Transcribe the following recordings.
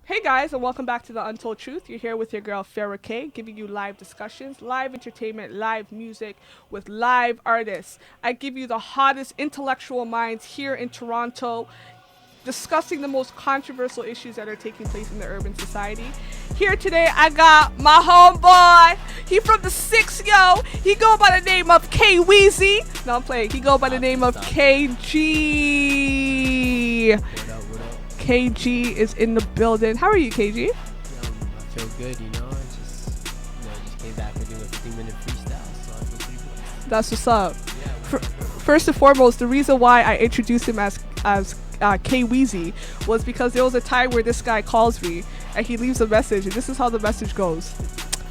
Hey guys, and welcome back to the Untold Truth. You're here with your girl Farrah K, giving you live discussions, live entertainment, live music with live artists. I give you the hottest intellectual minds here in Toronto, discussing the most controversial issues that are taking place in the urban society. Here today, I got my homeboy. He from the six, yo. He go by the name of K Weezy. No, I'm playing. He go by the name of KG. What up, what up? KG is in the building. How are you, KG? I feel good, you know. I just came back with doing a 15-minute freestyle, so I feel pretty good. That's what's up. Yeah. First and foremost, the reason why I introduced him as K Weezy was because there was a time where this guy calls me and he leaves a message, and this is how the message goes.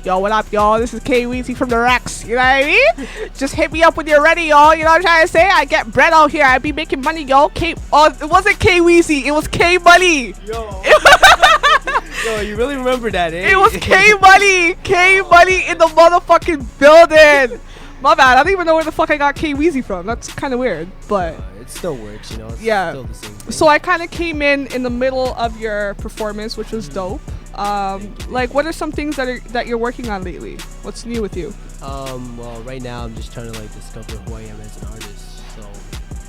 Yo, what up, y'all? This is K Weezy from the Rex. You know what I mean? Just hit me up when you're ready, y'all. You know what I'm trying to say? I get bread out here. I be making money, yo. It wasn't K Weezy. It was K Money. Yo. Yo, you really remember that, eh? It was K Money. K Money in the motherfucking building. My bad. I don't even know where the fuck I got K Weezy from. That's kind of weird, but It still works, you know. It's Yeah. still the same thing. so I kind of came in the middle of your performance, which was dope. Like, what are some things that you're working on lately? What's new with you? Well, right now I'm just trying to like discover who I am as an artist. So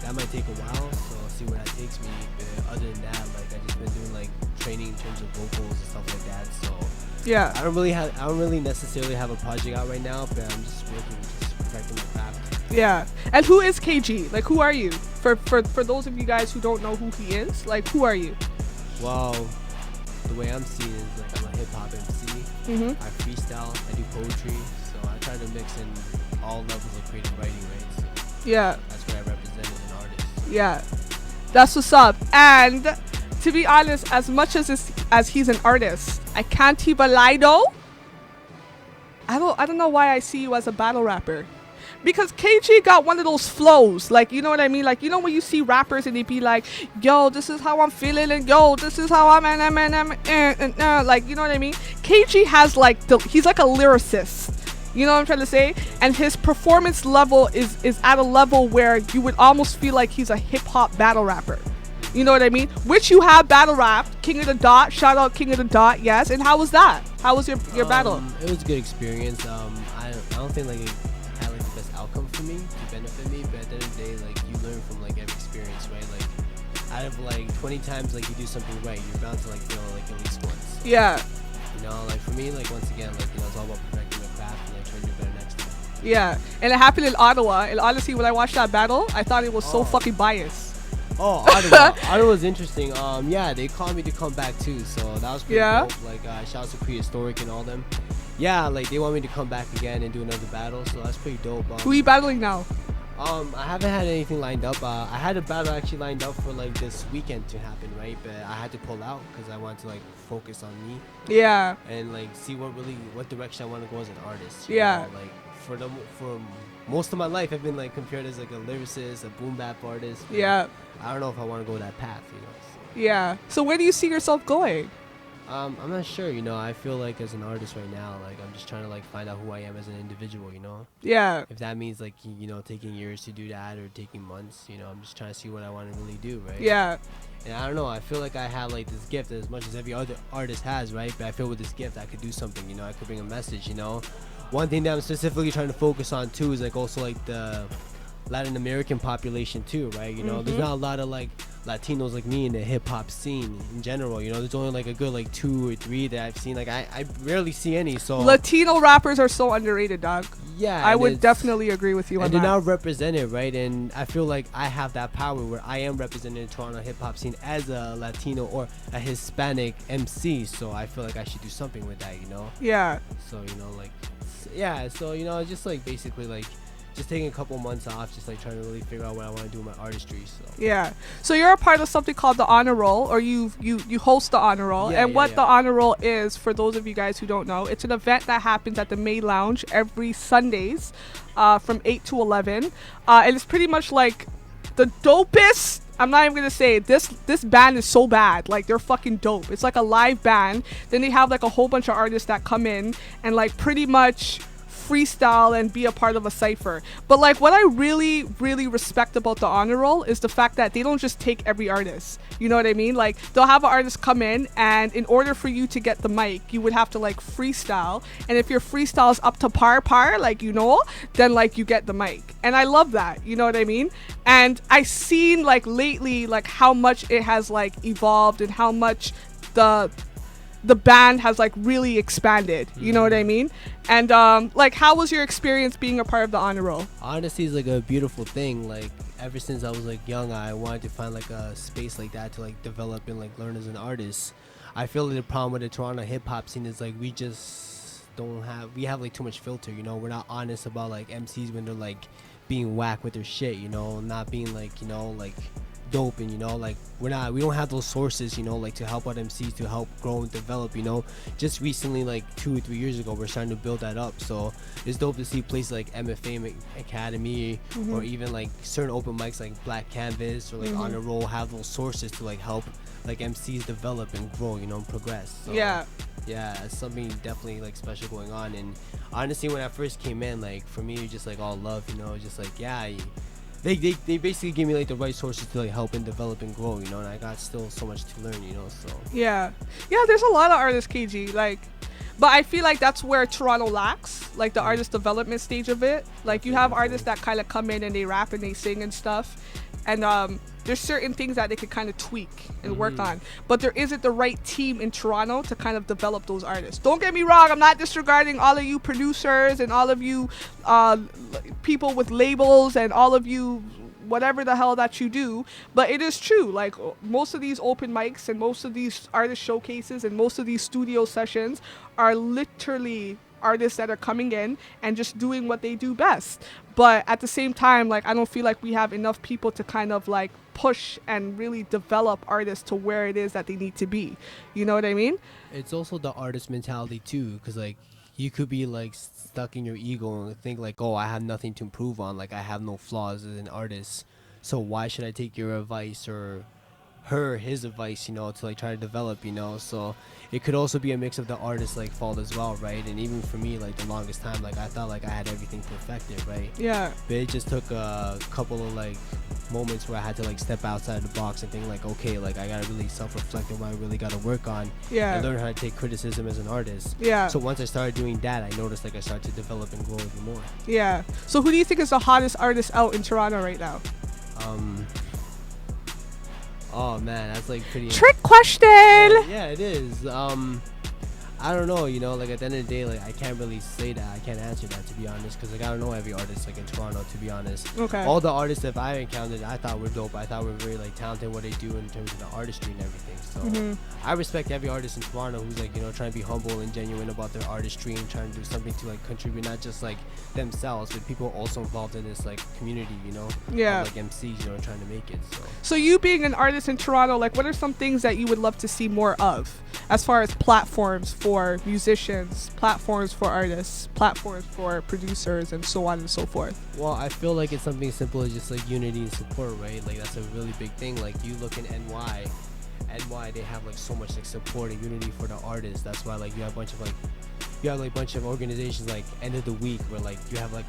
that might take a while. So I'll see where that takes me. But other than that, like I just been doing like training in terms of vocals and stuff like that. So Yeah. I don't really necessarily have a project out right now, but I'm just working, just perfecting my craft. Yeah. And who is KG? Like, who are you? For those of you guys who don't know who he is, like, who are you? Well, the way I'm seeing it is like I'm a hip hop MC. Mm-hmm. I freestyle, I do poetry, so I try to mix in all levels of creative writing, right? So Yeah. that's what I represent as an artist. Yeah. That's what's up. And to be honest, as much as he's an artist, I can't even lie though. I don't know why I see you as a battle rapper. Because KG got one of those flows, like, you know what I mean? Like, you know when you see rappers and they be like, yo, this is how I'm feeling, and yo, this is how I'm, like, you know what I mean? KG has like, he's like a lyricist. You know what I'm trying to say? And his performance level is at a level where you would almost feel like he's a hip hop battle rapper. You know what I mean? Which you have battle rapped, King of the Dot. Shout out King of the Dot, yes. And how was that? How was your battle? It was a good experience. I don't think like it had like the best outcome for me to benefit me, but at the end of the day, like you learn from like every experience, right? Like out of like 20 times like you do something right, you're bound to like fail like at least once. Yeah. You know, like for me, like once again, like you know, it's all about perfecting the craft and like trying to do better next time. Yeah, and it happened in Ottawa. And honestly, when I watched that battle, I thought it was so Oh. fucking biased. Oh, Ottawa. Ottawa was interesting. Yeah, they called me to come back too, so that was pretty Yeah? dope. Like, shout out to Prehistoric and all them. Yeah, like they want me to come back again and do another battle, so that's pretty dope. Who are you battling now? I haven't had anything lined up. I had a battle actually lined up for like this weekend to happen, right? But I had to pull out because I wanted to like focus on me Yeah. and like see what direction I want to go as an artist. Yeah. know? Like for most of my life, I've been like compared as like a lyricist, a boom bap artist. but Yeah. I don't know if I want to go that path, you know. So. Yeah. So where do you see yourself going? I'm not sure, you know. I feel like as an artist right now, like I'm just trying to like find out who I am as an individual, you know. Yeah. If that means like you know taking years to do that or taking months, you know, I'm just trying to see what I want to really do, right? Yeah. And I don't know. I feel like I have like this gift as much as every other artist has, right? But I feel with this gift I could do something, you know. I could bring a message, you know. One thing that I'm specifically trying to focus on too is like also like the Latin American population too, right? You know, there's not a lot of like Latinos like me in the hip hop scene in general. You know, there's only like a good like 2 or 3 that I've seen. Like I rarely see any. So Latino rappers are so underrated, dog. yeah, I and would it's- definitely agree with you on and that. they're not represented, right? And I feel like I have that power where I am represented in Toronto hip hop scene as a Latino or a Hispanic MC. So I feel like I should do something with that, you know. Yeah. So you know, like, yeah. So you know, just like basically like just taking a couple months off, just like trying to really figure out what I want to do with my artistry. So Yeah. So you're a part of something called the Honor Roll, or you host the Honor Roll. Yeah, And yeah, what yeah. the Honor Roll is, for those of you guys who don't know, it's an event that happens at the May Lounge every Sundays, from 8 to 11. And it's pretty much like the dopest. I'm not even gonna say it. This band is so bad. Like, they're fucking dope. It's like a live band. Then they have like a whole bunch of artists that come in and like pretty much freestyle and be a part of a cipher. But like what I really, really respect about the honor roll is the fact that they don't just take every artist. You know what I mean? Like they'll have an artist come in, and in order for you to get the mic, you would have to like freestyle. And if your freestyle is up to par, like then like you get the mic. And I love that. You know what I mean? And I seen like lately like how much it has like evolved and how much the band has like really expanded. You know what I mean? And like how was your experience being a part of the honor roll? Honestly, it's like a beautiful thing. Like ever since I was like young, I wanted to find like a space like that to like develop and like learn as an artist. I feel like the problem with the Toronto hip-hop scene is like we have like too much filter, you know. We're not honest about like MCs when they're like being whack with their shit, you know, not being like, you know, like dope. And you know, like we don't have those sources, you know, like to help out MCs to help grow and develop, you know. Just recently, like 2 or 3 years ago, we're starting to build that up. So it's dope to see places like MFA Academy, or even like certain open mics like Black Canvas or like Honor Roll have those sources to like help like MCs develop and grow, you know, and progress. So, yeah, it's something definitely like special going on. And honestly, when I first came in, like for me, it was just like all love, you know, just like they basically gave me like the right sources to like help and develop and grow, you know. And I got still so much to learn, you know. So yeah, there's a lot of artists, KG, like, but I feel like that's where Toronto lacks, like the artist development stage of it. Like you have artists that kind of come in and they rap and they sing and stuff, and there's certain things that they could kind of tweak and work on, but there isn't the right team in Toronto to kind of develop those artists. Don't get me wrong, I'm not disregarding all of you producers and all of you people with labels and all of you whatever the hell that you do, but it is true, like most of these open mics and most of these artist showcases and most of these studio sessions are literally artists that are coming in and just doing what they do best. But at the same time, like I don't feel like we have enough people to kind of like push and really develop artists to where it is that they need to be. You know what I mean? It's also the artist mentality too, because like you could be like stuck in your ego and think like, oh, I have nothing to improve on, like I have no flaws as an artist, so why should I take your advice or his advice, you know, to like try to develop, you know. So it could also be a mix of the artist's like fault as well, right? And even for me, like the longest time, like I thought like I had everything perfected, right? Yeah. But it just took a couple of like moments where I had to like step outside the box and think like, okay, like I gotta really self-reflect on what I really gotta work on, and learn how to take criticism as an artist. So once I started doing that, I noticed like I started to develop and grow even more. So who do you think is the hottest artist out in Toronto right now? Oh man, that's like pretty trick question. Yeah, it is. I don't know, you know, like at the end of the day, like I can't really say that. I can't answer that, to be honest, because like I don't know every artist like in Toronto, to be honest. Okay. All the artists that I encountered, I thought were dope. I thought were very like talented in what they do in terms of the artistry and everything. So I respect every artist in Toronto who's like, you know, trying to be humble and genuine about their artistry and trying to do something to like contribute not just like themselves, but people also involved in this like community, you know. Of, like MCs, you know, trying to make it. So you being an artist in Toronto, like what are some things that you would love to see more of as far as platforms for musicians, platforms for artists, platforms for producers, and so on and so forth? Well, I feel like it's something simple as just like unity and support, right? Like that's a really big thing. Like you look in NY, they have like so much like support and unity for the artists. That's why like you have a bunch of organizations like End of the Week where like you have like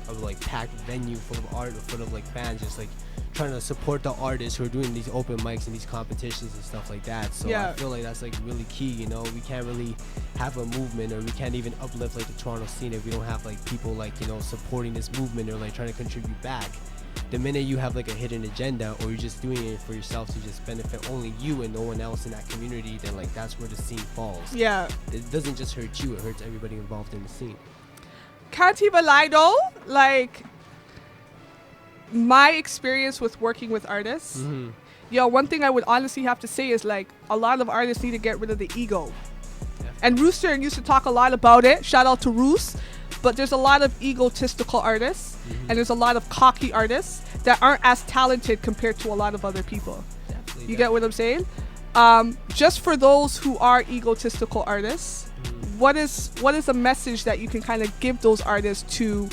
a like packed venue full of art, full of like fans just like trying to support the artists who are doing these open mics and these competitions and stuff like that. So I feel like that's like really key, you know. We can't really have a movement, or we can't even uplift like the Toronto scene if we don't have like people like, you know, supporting this movement or like trying to contribute back. The minute you have like a hidden agenda, or you're just doing it for yourself to just benefit only you and no one else in that community, then like that's where the scene falls. It doesn't just hurt you, it hurts everybody involved in the scene. Can't even lie though, like my experience with working with artists, one thing I would honestly have to say is like a lot of artists need to get rid of the ego. And Rooster used to talk a lot about it. Shout out to Roos. But there's a lot of egotistical artists, and there's a lot of cocky artists that aren't as talented compared to a lot of other people. You get what I'm saying? Just for those who are egotistical artists, what is a message that you can kind of give those artists to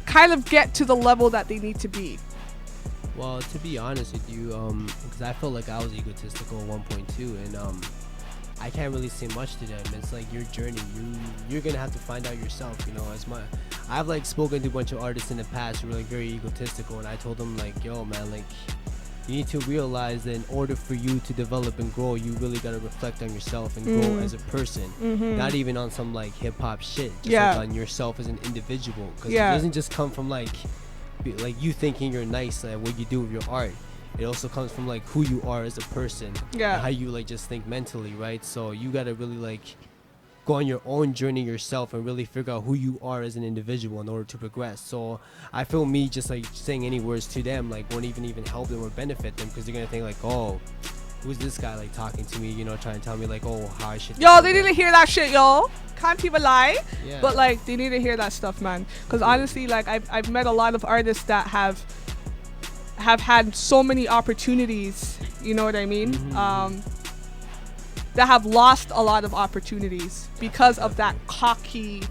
kind of get to the level that they need to be? Well, to be honest with you, because I felt like I was egotistical at one point too, and I can't really say much to them. It's like your journey. You're gonna have to find out yourself. You know, as my I've like spoken to a bunch of artists in the past who were like very egotistical, and I told them like, yo, man, like you need to realize that in order for you to develop and grow, you really gotta reflect on yourself and grow as a person. Not even on some like hip hop shit. Just like on yourself as an individual. Because it doesn't just come from like you thinking you're nice at what you do with your art. It also comes from like who you are as a person, and how you like just think mentally, right? So you gotta really like go on your own journey yourself and really figure out who you are as an individual in order to progress. So I feel me just like saying any words to them like won't even help them or benefit them, because they're gonna think like, oh, who's this guy like talking to me, you know, trying to tell me like, oh, how I should. Yo, they need to hear that shit, yo. Can't even lie. But like they need to hear that stuff, man. Because honestly, like I've met a lot of artists that have had so many opportunities, you know what I mean, that have lost a lot of opportunities because of that cocky,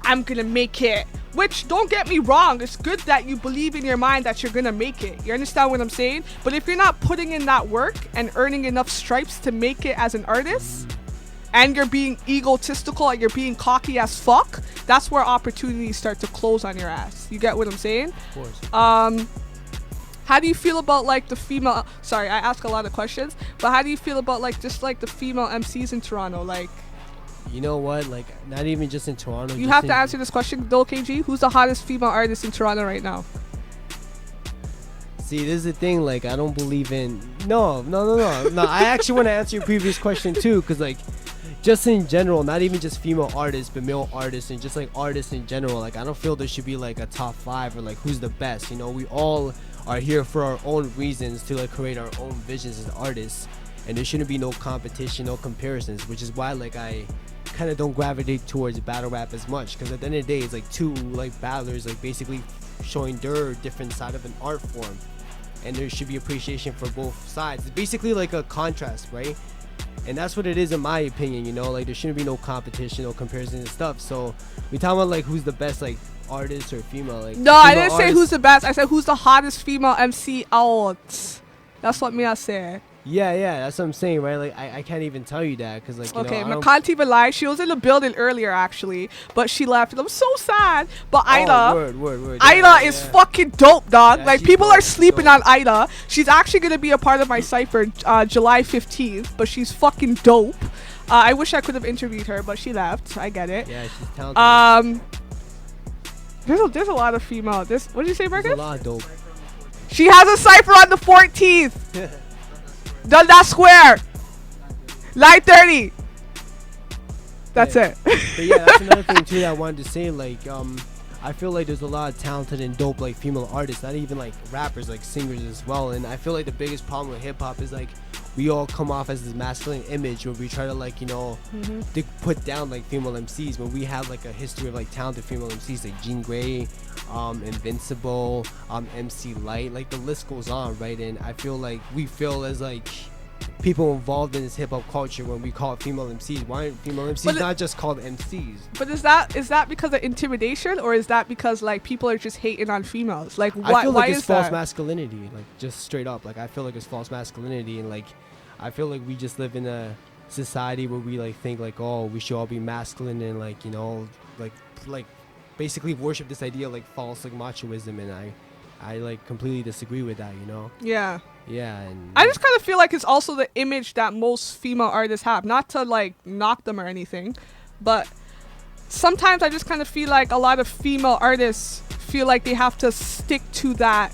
I'm gonna make it. Which, don't get me wrong, it's good that you believe in your mind that you're gonna make it. You understand what I'm saying? But if you're not putting in that work and earning enough stripes to make it as an artist, and you're being egotistical and you're being cocky as fuck, that's where opportunities start to close on your ass. You get what I'm saying? Of course. How do you feel about like the female, sorry, I ask a lot of questions, but how do you feel about like just like the female MCs in Toronto? Like, you know what, like not even just in Toronto. You have to answer this question though, KG. Who's the hottest female artist in Toronto right now? See, this is the thing, like I don't believe in, no, I actually want to answer your previous question too, because like just in general, not even just female artists, but male artists and just like artists in general, like I don't feel there should be like a top 5 or like who's the best. You know, we all are here for our own reasons to like create our own visions as artists, and there shouldn't be no competition, no comparisons, which is why like I kind of don't gravitate towards battle rap as much, because at the end of the day it's like two like battlers like basically showing their different side of an art form, and there should be appreciation for both sides. It's basically like a contrast, right? And that's what it is in my opinion, you know, like there shouldn't be no competition, no comparison and stuff. So we talking about like who's the best like artist or female, like no, I didn't say who's the best. I said who's the hottest female MC out. That's what me I said. Yeah, that's what I'm saying, right? Like I can't even tell you that, because like, you okay, know, I can't even lie. She was in the building earlier actually, but she left. I'm so sad. But Ida, word. Ida is fucking dope, dog. Yeah, like people are sleeping on Ida. She's actually gonna be a part of my cypher July 15th, but she's fucking dope. I wish I could have interviewed her, but she left. I get it. Yeah, she's talented. There's a lot of female. What did you say, Marcus? There's a lot of dope. She has a cypher on the 14th. Dundas Square. 9:30. That's it. But yeah, that's another thing too that I wanted to say. Like, I feel like there's a lot of talented and dope like female artists, not even like rappers, like singers as well. And I feel like the biggest problem with hip hop is like we all come off as this masculine image where we try to like, you know, to put down like female MCs when we have like a history of like talented female MCs like Jean Grey, Invincible, MC Light, like the list goes on, right? And I feel like we feel as like people involved in this hip hop culture when we call it female MCs. Why aren't female MCs not just called MCs? But is that because of intimidation, or is that because like people are just hating on females? Like why? I feel like why it's is false that? masculinity, like just straight up. Like I feel like it's false masculinity, and like I feel like we just live in a society where we like think like, oh, we should all be masculine and like, you know, like basically worship this idea of like false like machoism, and I like completely disagree with that, you know. Yeah, and I just kind of feel like it's also the image that most female artists have, not to like knock them or anything, but sometimes I just kind of feel like a lot of female artists feel like they have to stick to that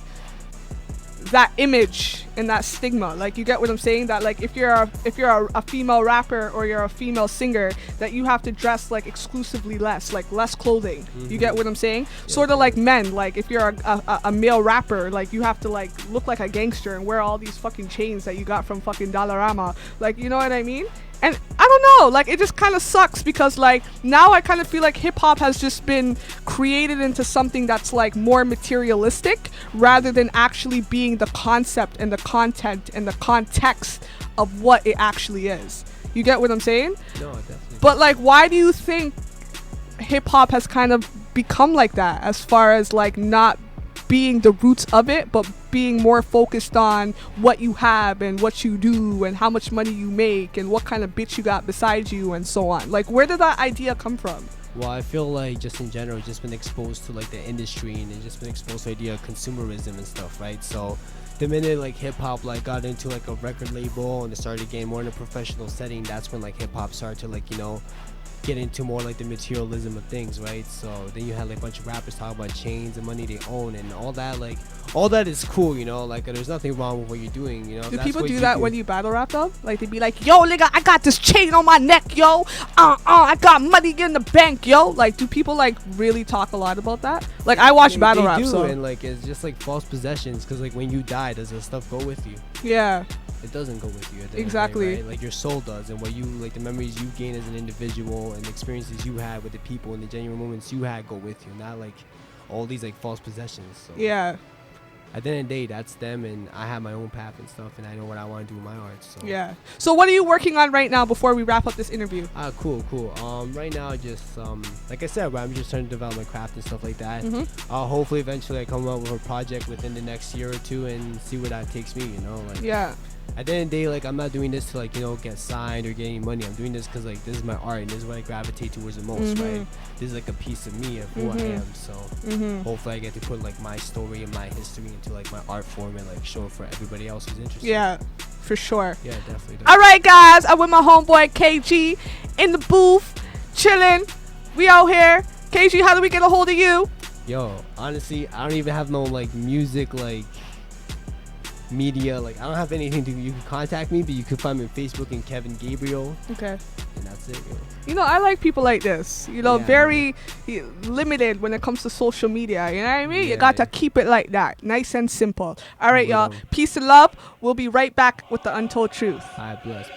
image and that stigma. Like, you get what I'm saying? That like if you're a female rapper or you're a female singer, that you have to dress like exclusively less clothing. You get what I'm saying? Yeah, sort of like men. Like if you're a male rapper, like you have to like look like a gangster and wear all these fucking chains that you got from fucking Dollarama. Like, you know what I mean? And I don't know, like it just kind of sucks because like now I kind of feel like hip hop has just been created into something that's like more materialistic rather than actually being the concept and the content and the context of what it actually is. You get what I'm saying? No, definitely. But like, why do you think hip hop has kind of become like that, as far as like not being the roots of it, but being more focused on what you have and what you do and how much money you make and what kind of bitch you got beside you and so on. Like, where did that idea come from? Well, I feel like just in general, just been exposed to like the industry and just been exposed to the idea of consumerism and stuff, right? So the minute like hip hop like got into like a record label and it started getting more in a professional setting, that's when like hip hop started to like, you know, get into more like the materialism of things, right? So then you had like a bunch of rappers talk about chains and money they own and all that. Like all that is cool, you know, like there's nothing wrong with what you're doing, you know. Do people do that when you battle rap though? Like they'd be like, yo nigga, I got this chain on my neck, yo, I got money in the bank, yo. Like, do people like really talk a lot about that? Like, I watch battle rap, so and like it's just like false possessions, because like when you die, does the stuff go with you? Yeah, it doesn't go with you at the exactly end of the day, right? Like your soul does, and what you like, the memories you gain as an individual and the experiences you had with the people and the genuine moments you had go with you, not like all these like false possessions. So yeah, at the end of the day, that's them, and I have my own path and stuff, and I know what I want to do with my art. So yeah. So what are you working on right now before we wrap up this interview? Cool. Right now, just like I said, I'm just trying to develop my craft and stuff like that. Hopefully, eventually, I come up with a project within the next year or two and see where that takes me. You know, like Yeah. At the end of the day, like I'm not doing this to like, you know, get signed or get any money. I'm doing this because like this is my art and this is what I gravitate towards the most, right? This is like a piece of me, of who I am. So hopefully I get to put like my story and my history into like my art form and like show it for everybody else who's interested. Yeah, for sure. Yeah, definitely. All right, guys, I'm with my homeboy KG in the booth, chilling. We out here. KG, how do we get a hold of you? Yo, honestly, I don't even have no like music like media, like I don't have anything to, you can contact me, but you can find me on Facebook and Kevin Gabriel. Okay. And that's it, yo. You know, I like people like this, you know, Yeah, very limited when it comes to social media, you know what I mean? Yeah, You got to yeah. keep it like that, nice and simple. All right, y'all, Well, peace and love. We'll be right back with the Untold Truth. Alright, bless.